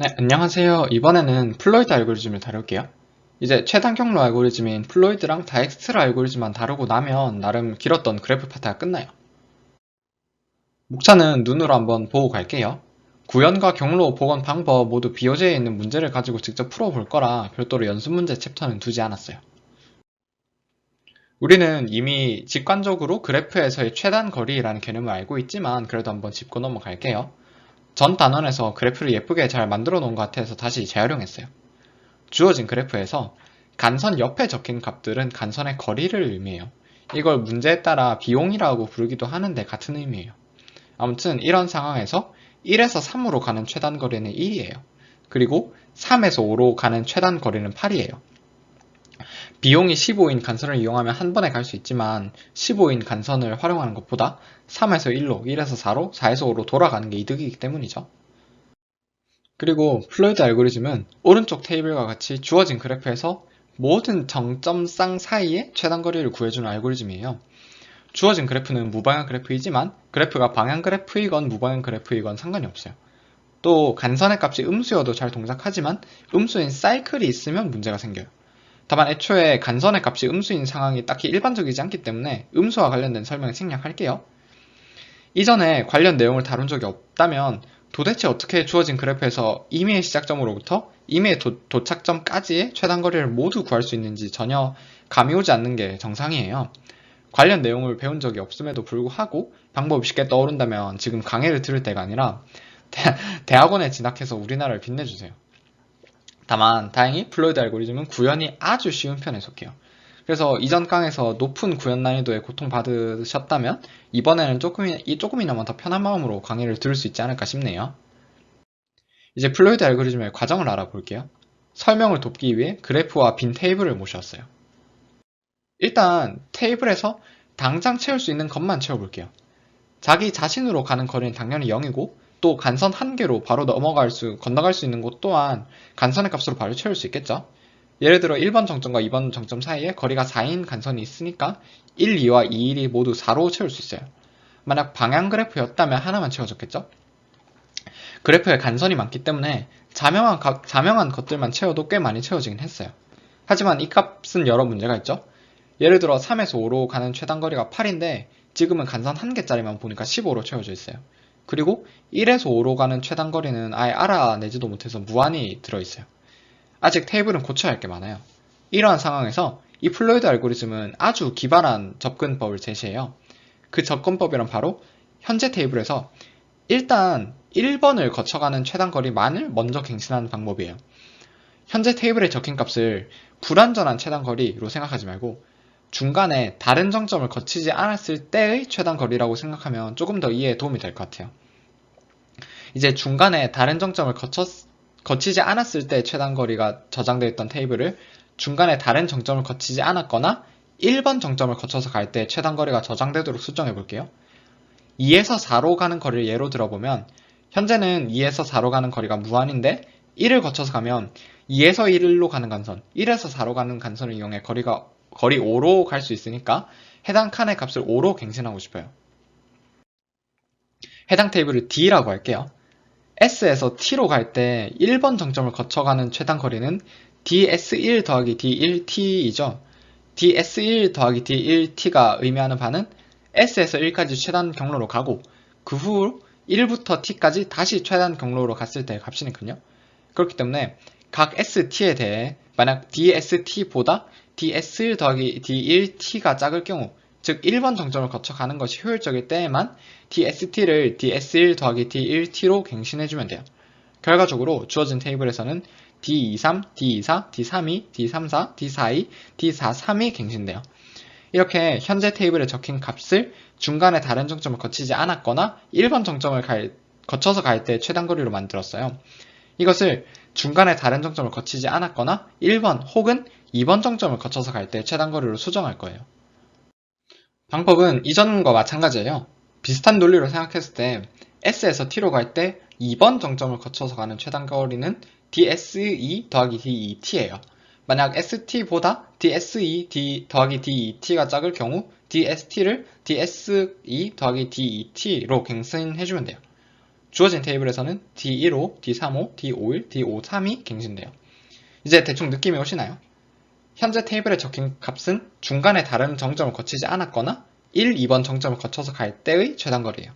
네, 안녕하세요. 이번에는 플로이드 알고리즘을 다룰게요. 이제 최단 경로 알고리즘인 플로이드랑 다익스트라 알고리즘만 다루고 나면 나름 길었던 그래프 파트가 끝나요. 목차는 눈으로 한번 보고 갈게요. 구현과 경로, 복원 방법 모두 BOJ에 있는 문제를 가지고 직접 풀어볼 거라 별도로 연습 문제 챕터는 두지 않았어요. 우리는 이미 직관적으로 그래프에서의 최단 거리라는 개념을 알고 있지만 그래도 한번 짚고 넘어갈게요. 전 단원에서 그래프를 예쁘게 잘 만들어 놓은 것 같아서 다시 재활용했어요. 주어진 그래프에서 간선 옆에 적힌 값들은 간선의 거리를 의미해요. 이걸 문제에 따라 비용이라고 부르기도 하는데 같은 의미예요. 아무튼 이런 상황에서 1에서 3으로 가는 최단 거리는 1이에요. 그리고 3에서 5로 가는 최단 거리는 8이에요. 비용이 15인 간선을 이용하면 한 번에 갈 수 있지만 15인 간선을 활용하는 것보다 3에서 1로, 1에서 4로, 4에서 5로 돌아가는 게 이득이기 때문이죠. 그리고 플로이드 알고리즘은 오른쪽 테이블과 같이 주어진 그래프에서 모든 정점쌍 사이의 최단 거리를 구해주는 알고리즘이에요. 주어진 그래프는 무방향 그래프이지만 그래프가 방향 그래프이건 무방향 그래프이건 상관이 없어요. 또 간선의 값이 음수여도 잘 동작하지만 음수인 사이클이 있으면 문제가 생겨요. 다만 애초에 간선의 값이 음수인 상황이 딱히 일반적이지 않기 때문에 음수와 관련된 설명을 생략할게요. 이전에 관련 내용을 다룬 적이 없다면 도대체 어떻게 주어진 그래프에서 임의의 시작점으로부터 임의의 도착점까지의 최단 거리를 모두 구할 수 있는지 전혀 감이 오지 않는 게 정상이에요. 관련 내용을 배운 적이 없음에도 불구하고 방법이 쉽게 떠오른다면 지금 강의를 들을 때가 아니라 대학원에 진학해서 우리나라를 빛내주세요. 다만 다행히 플로이드 알고리즘은 구현이 아주 쉬운 편에 속해요. 그래서 이전 강에서 높은 구현 난이도에 고통받으셨다면 이번에는 조금이나마 더 편한 마음으로 강의를 들을 수 있지 않을까 싶네요. 이제 플로이드 알고리즘의 과정을 알아볼게요. 설명을 돕기 위해 그래프와 빈 테이블을 모셨어요. 일단 테이블에서 당장 채울 수 있는 것만 채워볼게요. 자기 자신으로 가는 거리는 당연히 0이고 또 간선 한 개로 바로 건너갈 수 있는 곳 또한 간선의 값으로 바로 채울 수 있겠죠. 예를 들어 1번 정점과 2번 정점 사이에 거리가 4인 간선이 있으니까 1, 2와 2, 1이 모두 4로 채울 수 있어요. 만약 방향 그래프였다면 하나만 채워졌겠죠? 그래프에 간선이 많기 때문에 자명한 것들만 채워도 꽤 많이 채워지긴 했어요. 하지만 이 값은 여러 문제가 있죠. 예를 들어 3에서 5로 가는 최단거리가 8인데 지금은 간선 1개짜리만 보니까 15로 채워져 있어요. 그리고 1에서 5로 가는 최단거리는 아예 알아내지도 못해서 무한히 들어있어요. 아직 테이블은 고쳐야 할 게 많아요. 이러한 상황에서 이 플로이드 알고리즘은 아주 기발한 접근법을 제시해요. 그 접근법이란 바로 현재 테이블에서 일단 1번을 거쳐가는 최단거리만을 먼저 갱신하는 방법이에요. 현재 테이블에 적힌 값을 불완전한 최단거리로 생각하지 말고 중간에 다른 정점을 거치지 않았을 때의 최단거리라고 생각하면 조금 더 이해에 도움이 될 것 같아요. 이제 중간에 다른 정점을 거치지 않았을 때 최단거리가 저장되어 있던 테이블을 중간에 다른 정점을 거치지 않았거나 1번 정점을 거쳐서 갈 때 최단거리가 저장되도록 수정해 볼게요. 2에서 4로 가는 거리를 예로 들어보면 현재는 2에서 4로 가는 거리가 무한인데 1을 거쳐서 가면 2에서 1로 가는 간선, 1에서 4로 가는 간선을 이용해 거리 5로 갈 수 있으니까 해당 칸의 값을 5로 갱신하고 싶어요. 해당 테이블을 D라고 할게요. S에서 T로 갈 때 1번 정점을 거쳐가는 최단 거리는 DS1 더하기 D1T이죠. DS1 더하기 D1T가 의미하는 바는 S에서 1까지 최단 경로로 가고 그 후 1부터 T까지 다시 최단 경로로 갔을 때 값이니까요. 그렇기 때문에 각 ST에 대해 만약 DST보다 DS1 더하기 D1T가 작을 경우 즉 1번 정점을 거쳐 가는 것이 효율적일 때에만 DST를 DS1 더하기 D1T로 갱신해주면 돼요. 결과적으로 주어진 테이블에서는 D23, D24, D32, D34, D42, D43이 갱신돼요. 이렇게 현재 테이블에 적힌 값을 중간에 다른 정점을 거치지 않았거나 1번 정점을 거쳐서 갈 때 최단 거리로 만들었어요. 이것을 중간에 다른 정점을 거치지 않았거나 1번 혹은 2번 정점을 거쳐서 갈 때 최단 거리로 수정할 거예요. 방법은 이전과 마찬가지예요. 비슷한 논리로 생각했을 때 S에서 T로 갈 때 2번 정점을 거쳐서 가는 최단 거리는 DSE 더하기 DET예요. 만약 ST보다 DSE 더하기 DET가 작을 경우 DST를 DSE 더하기 DET로 갱신해주면 돼요. 주어진 테이블에서는 D15, D35, D51, D53이 갱신돼요. 이제 대충 느낌이 오시나요? 현재 테이블에 적힌 값은 중간에 다른 정점을 거치지 않았거나 1, 2번 정점을 거쳐서 갈 때의 최단거리예요.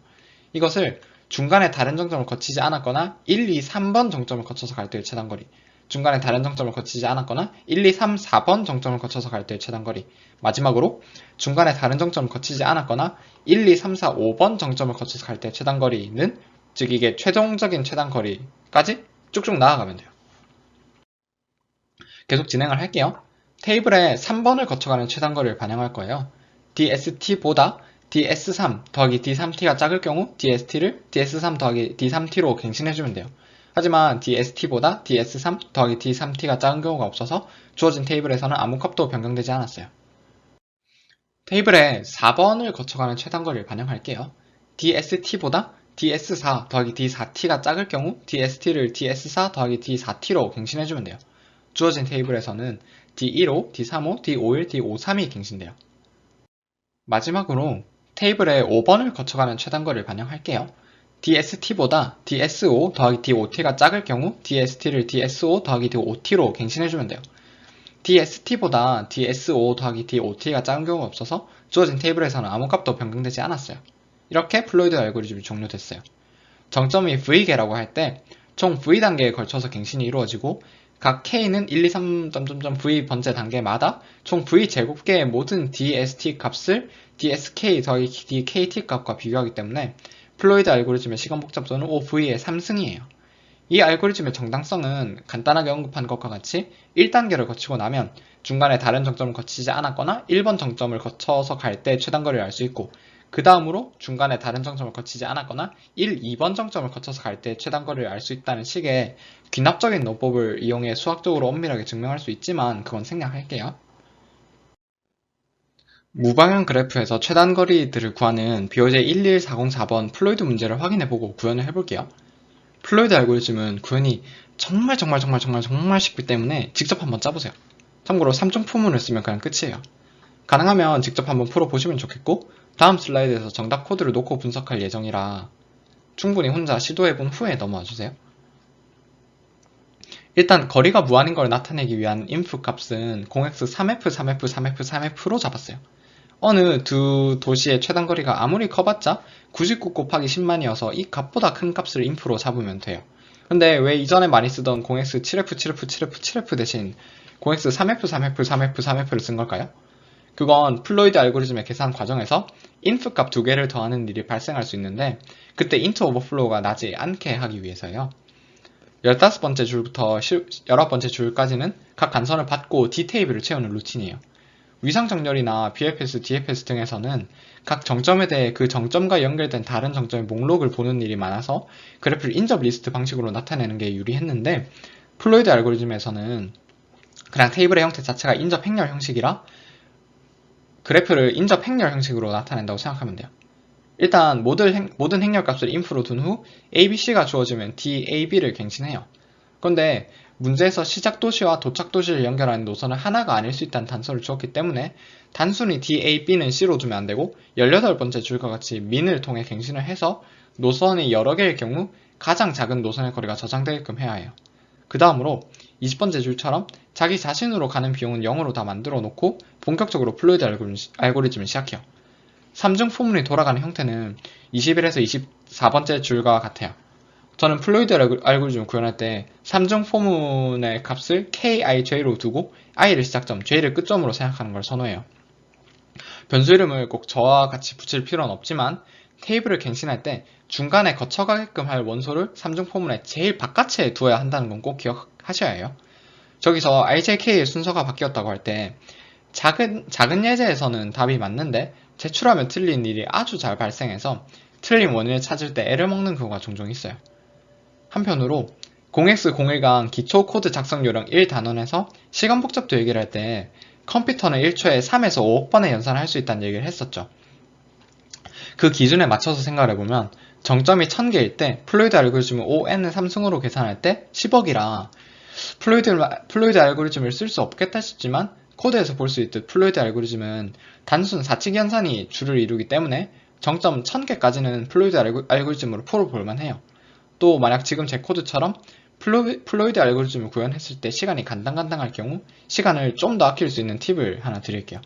이것을 중간에 다른 정점을 거치지 않았거나 1, 2, 3번 정점을 거쳐서 갈 때의 최단거리, 중간에 다른 정점을 거치지 않았거나 1, 2, 3, 4번 정점을 거쳐서 갈 때의 최단거리, 마지막으로 중간에 다른 정점을 거치지 않았거나 1, 2, 3, 4, 5번 정점을 거쳐서 갈 때의 최단거리는, 즉 이게 최종적인 최단거리까지 쭉쭉 나아가면 돼요. 계속 진행을 할게요. 테이블에 3번을 거쳐가는 최단거리를 반영할 거예요. DST보다 DS3 더하기 D3T가 작을 경우 DST를 DS3 더하기 D3T로 갱신해주면 돼요. 하지만 DST보다 DS3 더하기 D3T가 작은 경우가 없어서 주어진 테이블에서는 아무 값도 변경되지 않았어요. 테이블에 4번을 거쳐가는 최단거리를 반영할게요. DST보다 DS4 더하기 D4T가 작을 경우 DST를 DS4 더하기 D4T로 갱신해주면 돼요. 주어진 테이블에서는 D15, D35, D51, D53이 갱신돼요. 마지막으로 테이블에 5번을 거쳐가는 최단거리를 반영할게요. DST보다 DS5 더하기 D5T가 작을 경우 DST를 DS5 더하기 D5T로 갱신해주면 돼요. DST보다 DS5 더하기 D5T가 작은 경우가 없어서 주어진 테이블에서는 아무 값도 변경되지 않았어요. 이렇게 플로이드 알고리즘이 종료됐어요. 정점이 V개라고 할 때 총 V단계에 걸쳐서 갱신이 이루어지고 각 K는 1, 2, 3, V 번째 단계마다 총 V 제곱계의 모든 DST 값을 DSK 더하기 DKT 값과 비교하기 때문에 플로이드 알고리즘의 시간 복잡도는 OV의 3승이에요. 이 알고리즘의 정당성은 간단하게 언급한 것과 같이 1단계를 거치고 나면 중간에 다른 정점을 거치지 않았거나 1번 정점을 거쳐서 갈 때 최단거리를 알 수 있고, 그 다음으로 중간에 다른 정점을 거치지 않았거나 1, 2번 정점을 거쳐서 갈 때 최단거리를 알 수 있다는 식의 귀납적인 논법을 이용해 수학적으로 엄밀하게 증명할 수 있지만 그건 생략할게요. 무방향 그래프에서 최단거리들을 구하는 비오제 11404번 플로이드 문제를 확인해보고 구현을 해볼게요. 플로이드 알고리즘은 구현이 정말 쉽기 때문에 직접 한번 짜보세요. 참고로 3중 포문을 쓰면 그냥 끝이에요. 가능하면 직접 한번 풀어보시면 좋겠고, 다음 슬라이드에서 정답 코드를 놓고 분석할 예정이라 충분히 혼자 시도해본 후에 넘어와주세요. 일단 거리가 무한인 걸 나타내기 위한 input 값은 0x 3f, 3f, 3f, 3f로 잡았어요. 어느 두 도시의 최단거리가 아무리 커봤자 99 곱하기 10만이어서 이 값보다 큰 값을 inf로 잡으면 돼요. 근데 왜 이전에 많이 쓰던 0x 7f, 7f, 7f, 7f 대신 0x 3f, 3f, 3f, 3f를 쓴 걸까요? 그건 플로이드 알고리즘의 계산 과정에서 inf 값 두 개를 더하는 일이 발생할 수 있는데, 그때 int 오버플로우가 나지 않게 하기 위해서요. 15번째 줄부터 19번째 줄까지는 각 간선을 받고 D 테이블을 채우는 루틴이에요. 위상정렬이나 BFS, DFS 등에서는 각 정점에 대해 그 정점과 연결된 다른 정점의 목록을 보는 일이 많아서 그래프를 인접 리스트 방식으로 나타내는 게 유리했는데, 플로이드 알고리즘에서는 그냥 테이블의 형태 자체가 인접 행렬 형식이라 그래프를 인접 행렬 형식으로 나타낸다고 생각하면 돼요. 일단 모든 행렬 값을 inf로 둔 후 ABC가 주어지면 DAB를 갱신해요. 그런데 문제에서 시작 도시와 도착 도시를 연결하는 노선은 하나가 아닐 수 있다는 단서를 주었기 때문에 단순히 DAB는 C로 두면 안되고 18번째 줄과 같이 min을 통해 갱신을 해서 노선이 여러 개일 경우 가장 작은 노선의 거리가 저장되게끔 해야 해요. 그 다음으로 20번째 줄처럼 자기 자신으로 가는 비용은 0으로 다 만들어 놓고 본격적으로 플로이드 알고리즘을 시작해요. 3중 포문이 돌아가는 형태는 21에서 24번째 줄과 같아요. 저는 플로이드 알고리즘을 구현할 때 3중 포문의 값을 kij로 두고 i를 시작점, j를 끝점으로 생각하는 걸 선호해요. 변수 이름을 꼭 저와 같이 붙일 필요는 없지만 테이블을 갱신할 때 중간에 거쳐가게끔 할 원소를 3중 포문의 제일 바깥에 두어야 한다는 건 꼭 기억하셔야 해요. 저기서 IJK의 순서가 바뀌었다고 할 때 작은 예제에서는 답이 맞는데 제출하면 틀린 일이 아주 잘 발생해서 틀린 원인을 찾을 때 애를 먹는 경우가 종종 있어요. 한편으로 0x01강 기초 코드 작성 요령 1단원에서 시간 복잡도 얘기를 할 때 컴퓨터는 1초에 3에서 5억 번의 연산을 할 수 있다는 얘기를 했었죠. 그 기준에 맞춰서 생각을 해보면 정점이 1000개일 때 플로이드 알고리즘을 ON을 3승으로 계산할 때 10억이라 플로이드 알고리즘을 쓸 수 없겠다 싶지만 코드에서 볼 수 있듯 플로이드 알고리즘은 단순 4치기 연산이 주를 이루기 때문에 정점 1000개까지는 플로이드 알고리즘으로 풀어볼만 해요. 또 만약 지금 제 코드처럼 플로이드 알고리즘을 구현했을 때 시간이 간당간당할 경우 시간을 좀 더 아낄 수 있는 팁을 하나 드릴게요.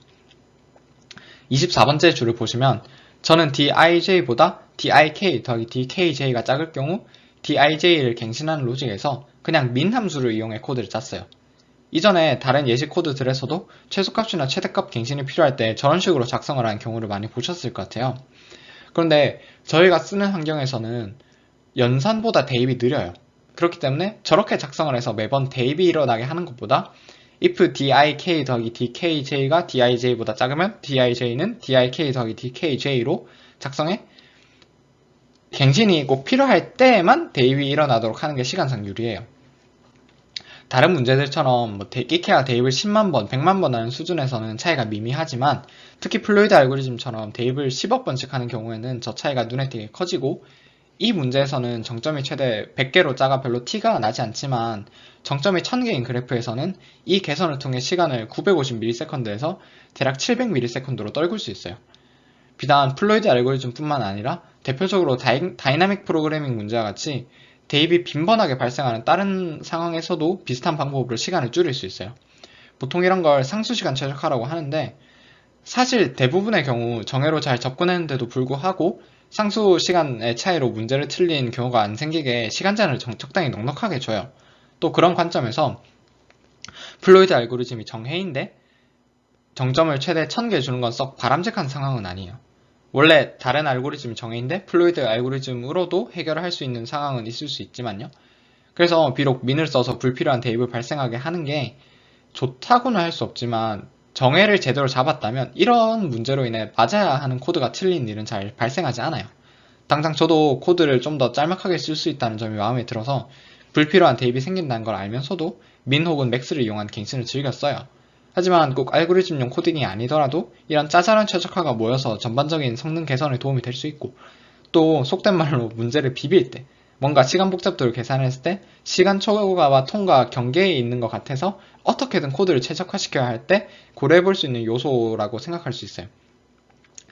24번째 줄을 보시면 저는 dij보다 dik 더하기 dkj가 작을 경우 dij를 갱신하는 로직에서 그냥 min 함수를 이용해 코드를 짰어요. 이전에 다른 예시 코드들에서도 최소값이나 최대값 갱신이 필요할 때 저런 식으로 작성을 하는 경우를 많이 보셨을 것 같아요. 그런데 저희가 쓰는 환경에서는 연산보다 대입이 느려요. 그렇기 때문에 저렇게 작성을 해서 매번 대입이 일어나게 하는 것보다 if dik 더하기 dkj가 dij보다 작으면 dij는 dik 더하기 dkj로 작성해 갱신이 꼭 필요할 때에만 대입이 일어나도록 하는 게 시간상 유리해요. 다른 문제들처럼 끼케야 대입을 10만 번, 100만 번 하는 수준에서는 차이가 미미하지만 특히 플로이드 알고리즘처럼 대입을 10억 번씩 하는 경우에는 저 차이가 눈에 띄게 커지고 이 문제에서는 정점이 최대 100개로 작아 별로 티가 나지 않지만 정점이 1000개인 그래프에서는 이 개선을 통해 시간을 950ms에서 대략 700ms로 떨굴 수 있어요. 비단 플로이드 알고리즘뿐만 아니라 대표적으로 다이나믹 프로그래밍 문제와 같이 대입이 빈번하게 발생하는 다른 상황에서도 비슷한 방법으로 시간을 줄일 수 있어요. 보통 이런 걸 상수시간 최적화라고 하는데 사실 대부분의 경우 정해로 잘 접근했는데도 불구하고 상수시간의 차이로 문제를 틀린 경우가 안 생기게 시간 제한을 적당히 넉넉하게 줘요. 또 그런 관점에서 플로이드 알고리즘이 정해인데 정점을 최대 1000개 주는 건 썩 바람직한 상황은 아니에요. 원래 다른 알고리즘이 정해인데 플로이드 알고리즘으로도 해결을 할 수 있는 상황은 있을 수 있지만요. 그래서 비록 민을 써서 불필요한 대입을 발생하게 하는 게 좋다고는 할 수 없지만 정해를 제대로 잡았다면 이런 문제로 인해 맞아야 하는 코드가 틀린 일은 잘 발생하지 않아요. 당장 저도 코드를 좀 더 짤막하게 쓸 수 있다는 점이 마음에 들어서 불필요한 대입이 생긴다는 걸 알면서도 민 혹은 맥스를 이용한 갱신을 즐겨 써요. 하지만 꼭 알고리즘용 코딩이 아니더라도 이런 짜잘한 최적화가 모여서 전반적인 성능 개선에 도움이 될 수 있고 또 속된 말로 문제를 비빌 때 뭔가 시간 복잡도를 계산했을 때 시간 초과와 통과 경계에 있는 것 같아서 어떻게든 코드를 최적화시켜야 할 때 고려해볼 수 있는 요소라고 생각할 수 있어요.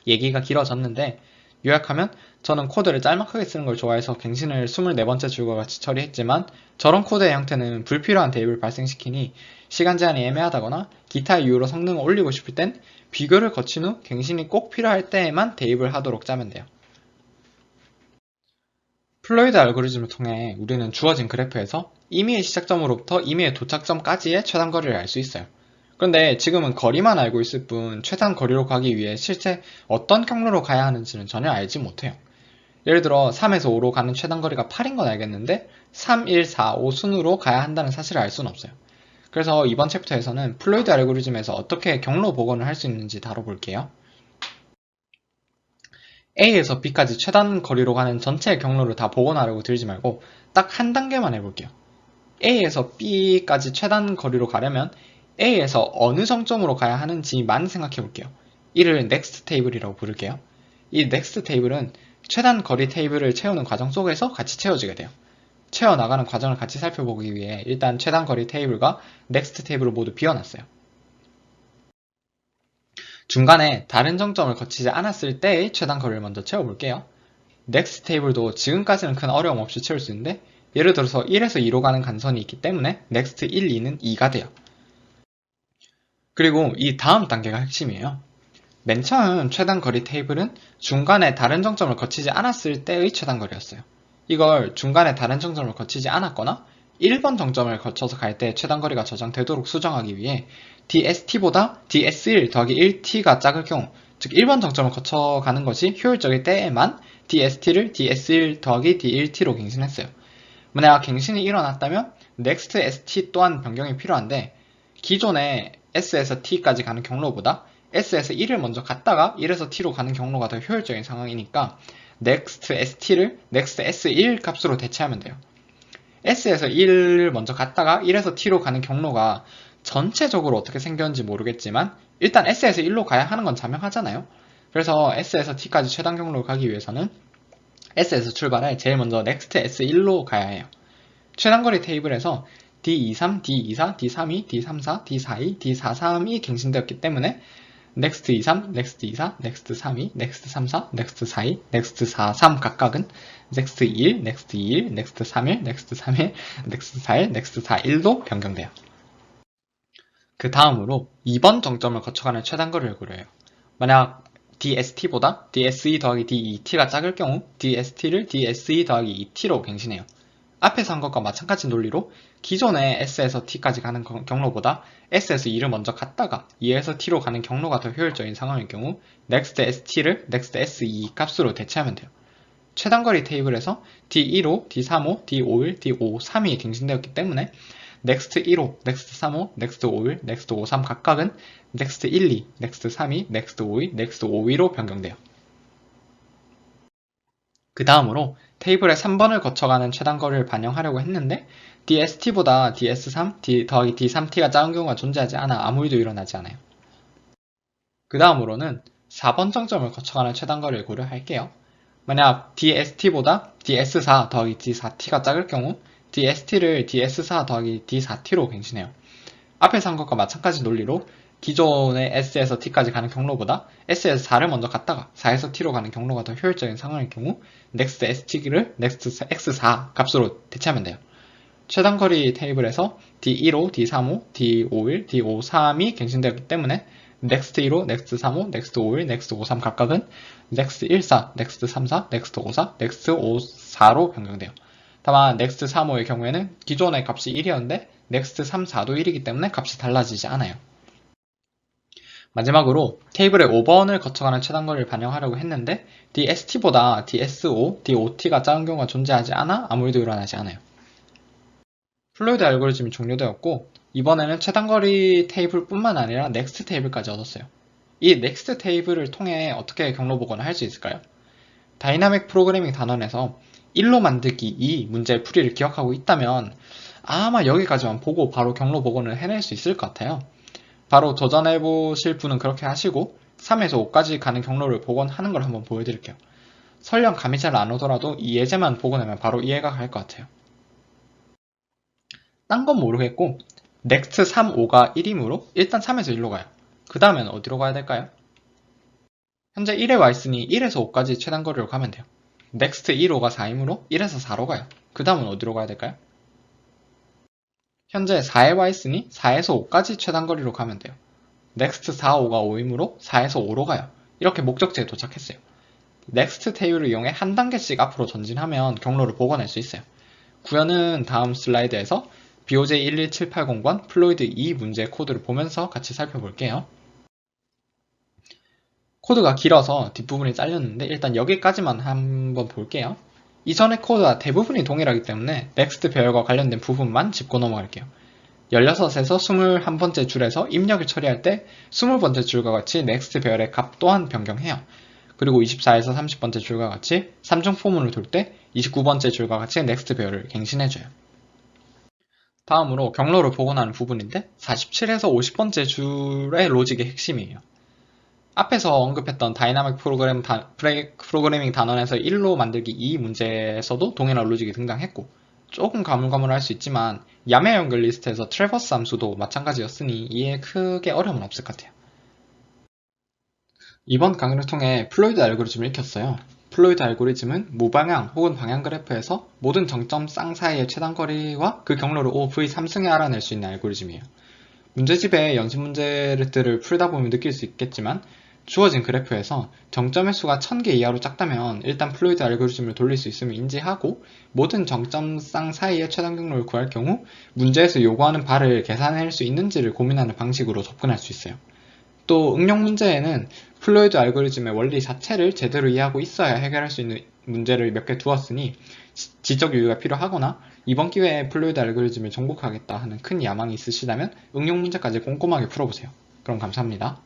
얘기가 길어졌는데 요약하면 저는 코드를 짤막하게 쓰는 걸 좋아해서 갱신을 24번째 줄과 같이 처리했지만 저런 코드의 형태는 불필요한 대입을 발생시키니 시간 제한이 애매하다거나 기타 이유로 성능을 올리고 싶을 땐 비교를 거친 후 갱신이 꼭 필요할 때에만 대입을 하도록 짜면 돼요. 플로이드 알고리즘을 통해 우리는 주어진 그래프에서 임의의 시작점으로부터 임의의 도착점까지의 최단 거리를 알 수 있어요. 그런데 지금은 거리만 알고 있을 뿐 최단 거리로 가기 위해 실제 어떤 경로로 가야 하는지는 전혀 알지 못해요. 예를 들어 3에서 5로 가는 최단 거리가 8인 건 알겠는데 3, 1, 4, 5 순으로 가야 한다는 사실을 알 수는 없어요. 그래서 이번 챕터에서는 플로이드 알고리즘에서 어떻게 경로 복원을 할 수 있는지 다뤄볼게요. A에서 B까지 최단 거리로 가는 전체 경로를 다 복원하려고 들지 말고 딱 한 단계만 해볼게요. A에서 B까지 최단 거리로 가려면 A에서 어느 정점으로 가야 하는지만 생각해볼게요. 이를 next 테이블이라고 부를게요. 이 next 테이블은 최단 거리 테이블을 채우는 과정 속에서 같이 채워지게 돼요. 채워나가는 과정을 같이 살펴보기 위해 일단 최단 거리 테이블과 next 테이블을 모두 비워놨어요. 중간에 다른 정점을 거치지 않았을 때의 최단 거리를 먼저 채워볼게요. next 테이블도 지금까지는 큰 어려움 없이 채울 수 있는데 예를 들어서 1에서 2로 가는 간선이 있기 때문에 next 1, 2는 2가 돼요. 그리고 이 다음 단계가 핵심이에요. 맨 처음 최단 거리 테이블은 중간에 다른 정점을 거치지 않았을 때의 최단 거리였어요. 이걸 중간에 다른 정점을 거치지 않았거나 1번 정점을 거쳐서 갈 때 최단 거리가 저장되도록 수정하기 위해 DST보다 DS1 더하기 1T가 작을 경우, 즉 1번 정점을 거쳐가는 것이 효율적일 때에만 DST를 DS1 더하기 D1T로 갱신했어요. 만약 갱신이 일어났다면 next ST 또한 변경이 필요한데 기존의 S에서 T까지 가는 경로보다 S에서 1을 먼저 갔다가 1에서 T로 가는 경로가 더 효율적인 상황이니까 next ST를 next S1 값으로 대체하면 돼요. S에서 1을 먼저 갔다가 1에서 T로 가는 경로가 전체적으로 어떻게 생겼는지 모르겠지만 일단 S에서 1로 가야 하는 건 자명하잖아요. 그래서 S에서 T까지 최단 경로를 가기 위해서는 S에서 출발해 제일 먼저 next S1로 가야 해요. 최단거리 테이블에서 D23, D24, D32, D34, D42, D43이 갱신되었기 때문에 next 23, next 24, next 32, next 34, next 42, next 43 각각은 next 21, next 21, next 31, next 31, next 41, next 41로 변경돼요. 그 다음으로 2번 정점을 거쳐가는 최단거리를 고려해요. 만약 DST보다 DSE 더하기 DET가 작을 경우 DST를 DSE 더하기 ET로 갱신해요. 앞에서 한 것과 마찬가지 논리로 기존의 S에서 T까지 가는 경로보다 S에서 E를 먼저 갔다가 E에서 T로 가는 경로가 더 효율적인 상황일 경우 next ST를 next SE 값으로 대체하면 돼요. 최단거리 테이블에서 D15, D35, D51, D53이 갱신되었기 때문에 next 15, next 35, next 51, next 53 각각은 next 12, next 32, next 52, next 52로 변경돼요. 그 다음으로 테이블의 3번을 거쳐가는 최단거리를 반영하려고 했는데 DST보다 DS3, D 더하기 D3T가 작은 경우가 존재하지 않아 아무 일도 일어나지 않아요. 그 다음으로는 4번 정점을 거쳐가는 최단거리를 고려할게요. 만약 DST보다 DS4 더하기 D4T가 작을 경우 DST를 DS4 더하기 D4T로 갱신해요. 앞에서 한 것과 마찬가지 논리로 기존의 S에서 T까지 가는 경로보다 S에서 4를 먼저 갔다가 4에서 T로 가는 경로가 더 효율적인 상황일 경우 next ST를 next X4 값으로 대체하면 돼요. 최단거리 테이블에서 D15, D35, D51, D53이 갱신되었기 때문에 next 15, next 35, next 51, next 53 각각은 next 14, next 34, next 54, next 54로 변경돼요. 다만 next 35의 경우에는 기존의 값이 1이었는데 next 34도 1이기 때문에 값이 달라지지 않아요. 마지막으로 테이블의 5번을 거쳐가는 최단거리를 반영하려고 했는데 DST보다 DSO, DOT가 작은 경우가 존재하지 않아 아무 일도 일어나지 않아요. 플로이드 알고리즘이 종료되었고 이번에는 최단거리 테이블뿐만 아니라 넥스트 테이블까지 얻었어요. 이 넥스트 테이블을 통해 어떻게 경로 복원을 할 수 있을까요? 다이나믹 프로그래밍 단원에서 1로 만들기 2 문제의 풀이를 기억하고 있다면 아마 여기까지만 보고 바로 경로 복원을 해낼 수 있을 것 같아요. 바로 도전해 보실 분은 그렇게 하시고 3에서 5까지 가는 경로를 복원하는 걸 한번 보여드릴게요. 설령 감이 잘 안 오더라도 이 예제만 보고 나면 바로 이해가 갈 것 같아요. 딴 건 모르겠고 next 3, 5가 1이므로 일단 3에서 1로 가요. 그 다음엔 어디로 가야 될까요? 현재 1에 와 있으니 1에서 5까지 최단거리로 가면 돼요. next 1, 5가 4이므로 1에서 4로 가요. 그 다음은 어디로 가야 될까요? 현재 4에 와 있으니 4에서 5까지 최단거리로 가면 돼요. next 4, 5가 5이므로 4에서 5로 가요. 이렇게 목적지에 도착했어요. next 테이블을 이용해 한 단계씩 앞으로 전진하면 경로를 복원할 수 있어요. 구현은 다음 슬라이드에서 BOJ11780번 플로이드 2 문제의 코드를 보면서 같이 살펴볼게요. 코드가 길어서 뒷부분이 잘렸는데 일단 여기까지만 한번 볼게요. 이전의 코드와 대부분이 동일하기 때문에 넥스트 배열과 관련된 부분만 짚고 넘어갈게요. 16에서 21번째 줄에서 입력을 처리할 때 20번째 줄과 같이 넥스트 배열의 값 또한 변경해요. 그리고 24에서 30번째 줄과 같이 3중 포문을 돌 때 29번째 줄과 같이 넥스트 배열을 갱신해줘요. 다음으로 경로를 복원하는 부분인데 47에서 50번째 줄의 로직의 핵심이에요. 앞에서 언급했던 다이나믹 프로그래밍 단원에서 1로 만들기 2 문제에서도 동일한 로직이 등장했고 조금 가물가물할 수 있지만 야매 연결 리스트에서 트래버스 함수도 마찬가지였으니 이해에 크게 어려움은 없을 것 같아요. 이번 강의를 통해 플로이드 알고리즘을 익혔어요. 플로이드 알고리즘은 무방향 혹은 방향 그래프에서 모든 정점 쌍 사이의 최단거리와 그 경로를 OV3승에 알아낼 수 있는 알고리즘이에요. 문제집의 연습 문제들을 풀다 보면 느낄 수 있겠지만 주어진 그래프에서 정점의 수가 1000개 이하로 작다면 일단 플로이드 알고리즘을 돌릴 수 있음을 인지하고 모든 정점 쌍 사이의 최단 경로를 구할 경우 문제에서 요구하는 바를 계산해낼 수 있는지를 고민하는 방식으로 접근할 수 있어요. 또 응용 문제에는 플로이드 알고리즘의 원리 자체를 제대로 이해하고 있어야 해결할 수 있는 문제를 몇 개 두었으니 지적 유의가 필요하거나 이번 기회에 플로이드 알고리즘을 정복하겠다 하는 큰 야망이 있으시다면 응용 문제까지 꼼꼼하게 풀어보세요. 그럼 감사합니다.